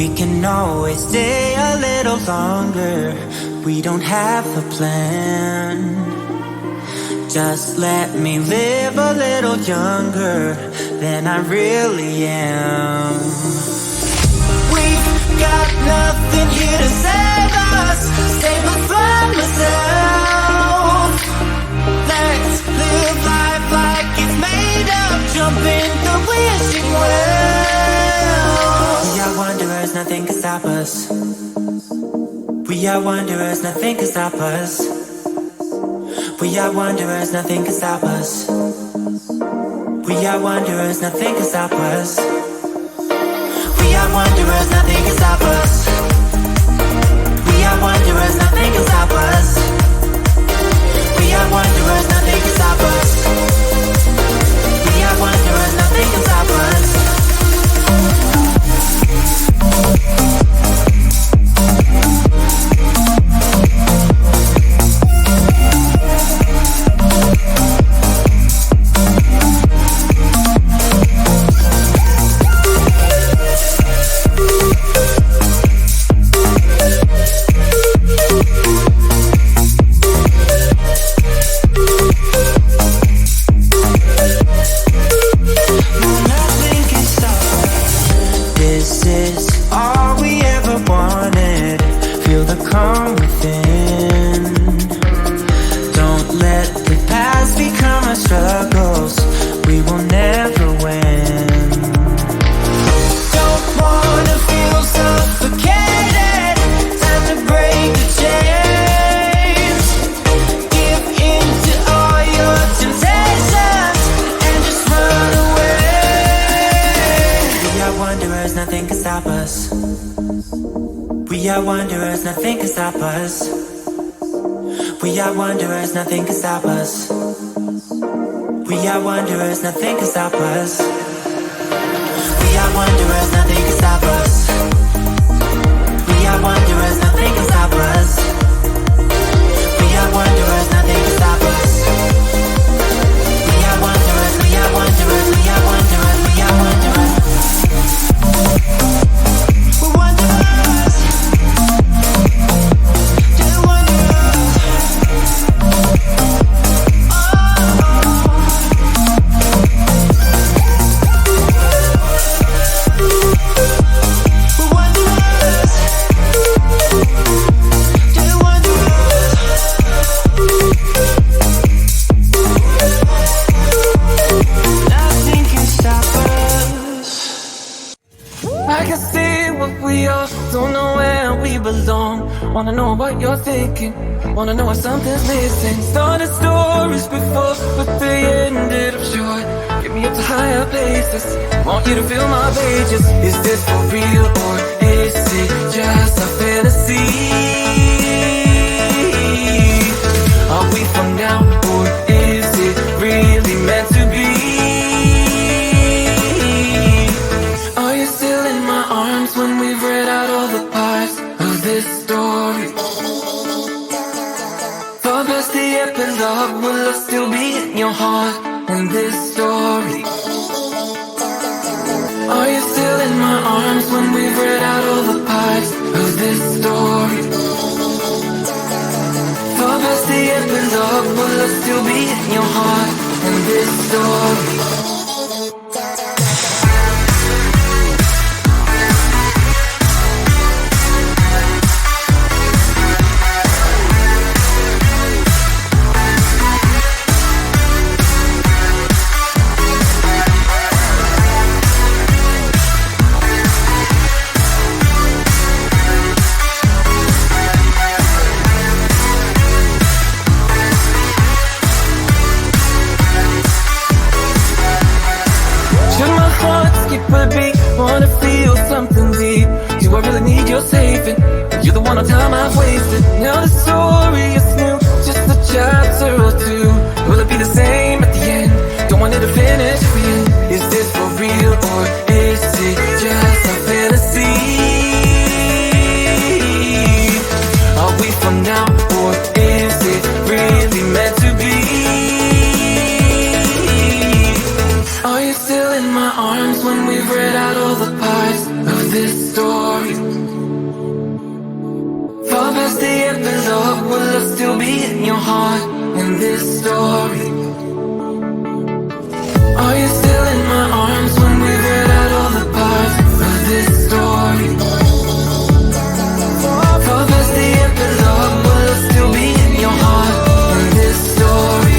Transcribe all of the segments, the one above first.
We can always stay a little longer. We don't have a plan. Just let me live a little younger than I really am. We've got nothing here to save us, save us from ourselves. Let's live life like it's made up, jump in the wishing well. We are wanderers, nothing can stop us. We are wanderers, nothing can stop us. We are wanderers, nothing can stop us. We are wanderers, nothing can stop us. We are wanderers, nothing can stop us. We are wanderers, nothing can stop us. We are wanderers, nothing can stop us. We are wanderers, nothing can stop us. We are wanderers, nothing can stop us. We are wanderers, nothing can stop us. We are wanderers, nothing can stop us. We are wanderers, nothing can stop us. We are wanderers, nothing can stop us. We are wanderers, nothing can stop us. We are wanderers, we are wanderers, we are wanderers, we are wanderers. We're wanderers. Just wanderers. We're wanderers. Just wanderers. Nothing can stop us. I can see what we are, don't know where we belong. Wanna know what you're thinking, wanna know if something's missing. Started stories before, but they ended up short. Get me up to higher places, want you to fill my pages. Is this for real or is it just a fantasy? Are we for now or is it really meant to be? Are you still in my arms when we've read out all the parts of this story? Far past the epilogue, will I still be in your heart in this story? Are you still in my arms when we've read out all the parts of this story? Far past the epilogue, will I still be in your heart in this story? Wanna feel something deep. Do I really need your saving? You're the one on time I've wasted. Now the story is new, just a chapter or two. Will it be the same at the end? Don't want it to finish at the end. Is this for real or is it just a fantasy? Are we for now or is it really meant to be? Are you still in my arms when we've read out all the parts of this story? I still be in your heart in this story? Are you still in my arms when we've read out all the parts of this story? For that's the epilogue, will I still be in your heart in this story?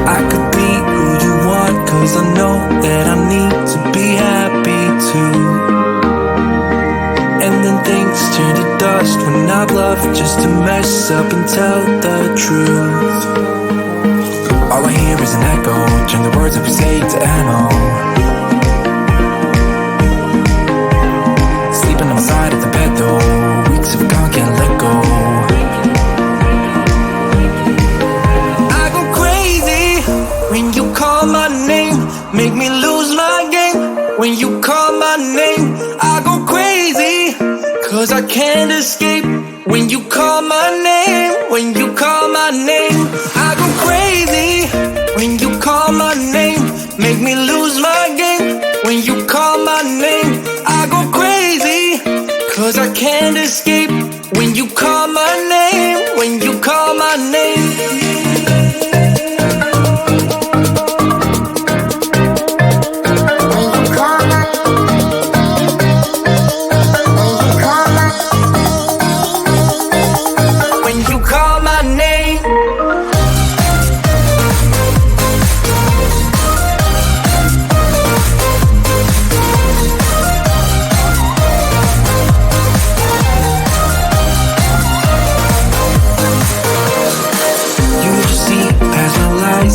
I could be who you want, 'cause I know that I need to be happy too. And then things turn to dust when I've loved just to mess up and tell the truth. All I hear is an echo, turn the words that we say to ammo. Sleeping on the side of the bed though, weeks of gone, can't let go. When you call my name, make me lose my game. When you call my name, I go crazy, 'cause I can't escape. When you call my name, when you call my name, I go crazy. When you call my name, make me lose my game. When you call my name, I go crazy, 'cause I can't escape. When you call my name, when you call my name.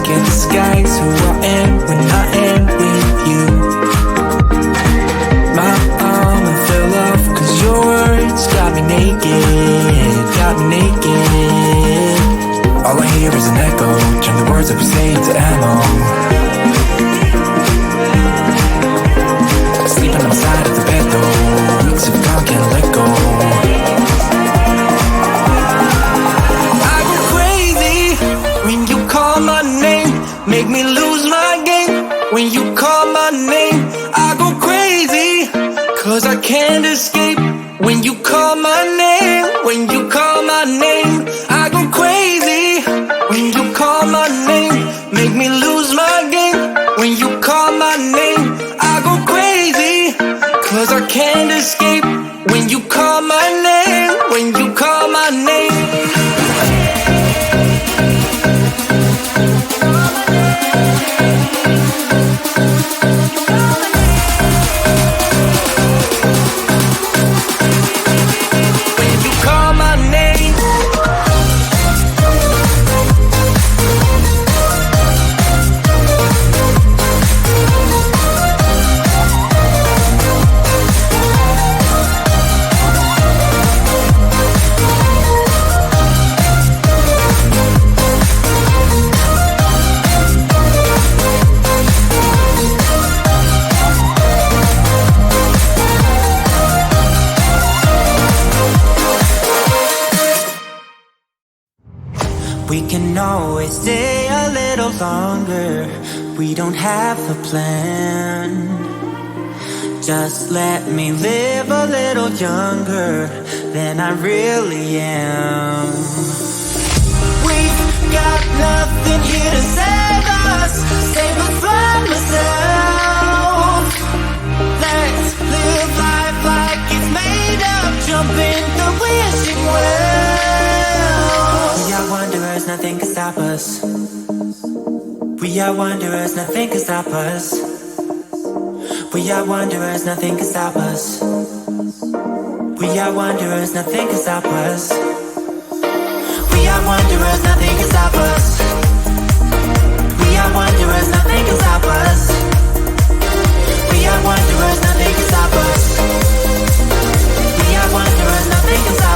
Can't disguise who I am when I am with you. My armor fell off 'cause your words got me naked, got me naked. All I hear is an echo, turn the words that we say to ammo. Sleeping on the side of the bed though, weeks of gone, can't let go. I go crazy when you call my name, make me lose my game. When you call my name, I go crazy, 'cause I can't escape. When you call my name, when you call my name, I go crazy. When you call my name, make me lose my game. When you call my name, I go crazy, 'cause I can't escape. When you call my name, when you call my name. We can always stay a little longer. We don't have a plan. Just let me live a little younger than I really am. We've got nothing here to save us, save us from ourselves. Let's live life like it's made up, jump in the wishing well. We are wanderers, nothing can stop us. We are wanderers, nothing can stop us. We are wanderers, nothing can stop us. We are wanderers, nothing can stop us. We are wanderers, nothing can stop us. We are wanderers, nothing can stop us. We are wanderers, nothing can stop us. We are wanderers, nothing can stop us.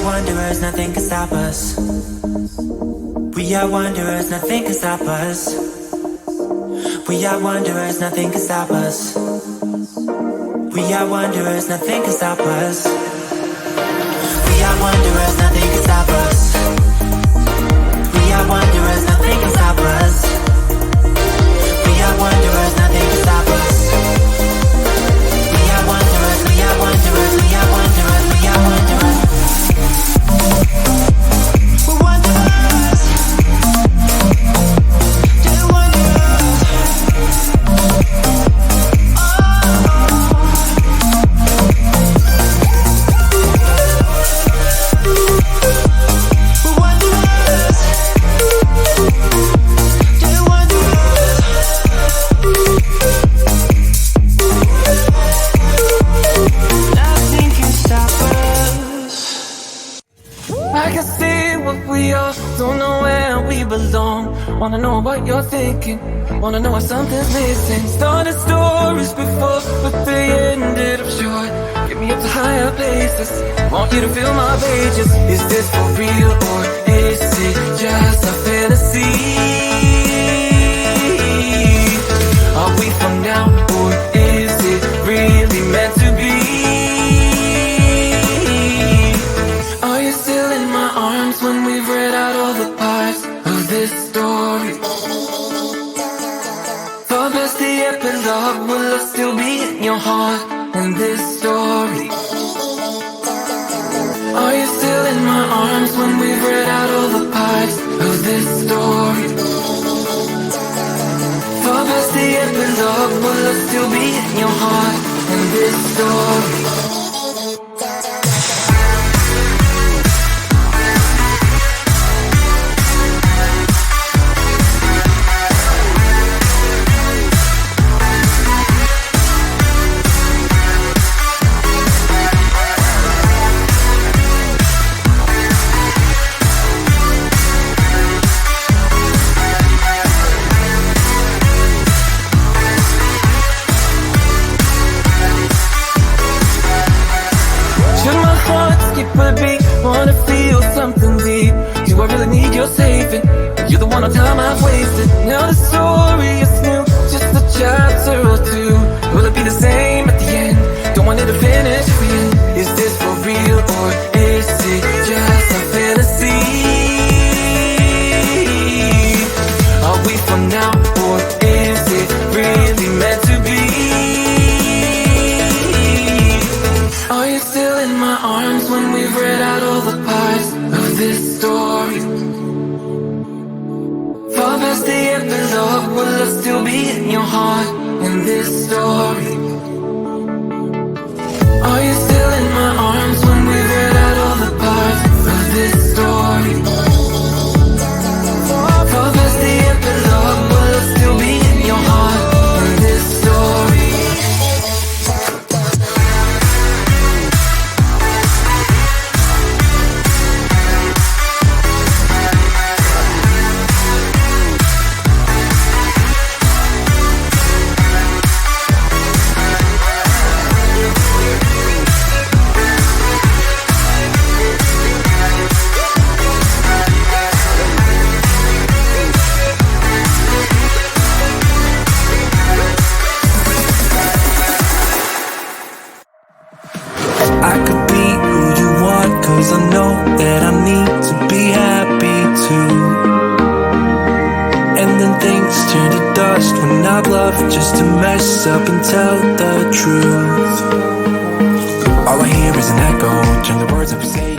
wanderers, nothing can stop us. We are wanderers, nothing can stop us. We are wanderers, nothing can stop us. We are wanderers, nothing can stop us. We are wanderers, nothing can stop us. We are wanderers, nothing can stop us. We are wanderers, nothing can stop us. We are wanderers, we are wanderers, we are wanderers, we are wanderers. We're wanderers. They're wanderers. We're wanderers. They're wanderers. Nothing can stop us. I can see what we are, don't know where we belong. Wanna know what you're thinking, wanna know why something's missing. Started stories before, but they ended up short. Get me up to higher places, want you to feel my pages. Is this for real or is it just a fantasy? Are we from now or is it really meant to be? Are you still in my arms when we've read out all the parts of this story? Far past the epilogue, will I still be in your heart in this story? Are you still in my arms when we've read out all the parts of this story? Far past the epilogue, will I still be in your heart in this story? Should my heart skip a beat? Wanna feel something deep? Do I really need your saving? You're the one on time I've wasted. Now the story is new, just a chapter or two. Will it be the same at the end? Don't want it to finish free. Is this for real or is it just a fantasy? Are we from now or is it really meant to be? Are you still in my arms when we've read out all the parts of this story? Far past the epilogue, will I still be in your heart in this story? Are you still in my arms when we've read out all the parts of this story? Far past the epilogue, will I still be in your heart in this story? I could be who you want, cause I know that I need to be happy too. And then things turn to dust when I bluff just to mess up and tell the truth. All I hear is an echo, turn the words up and say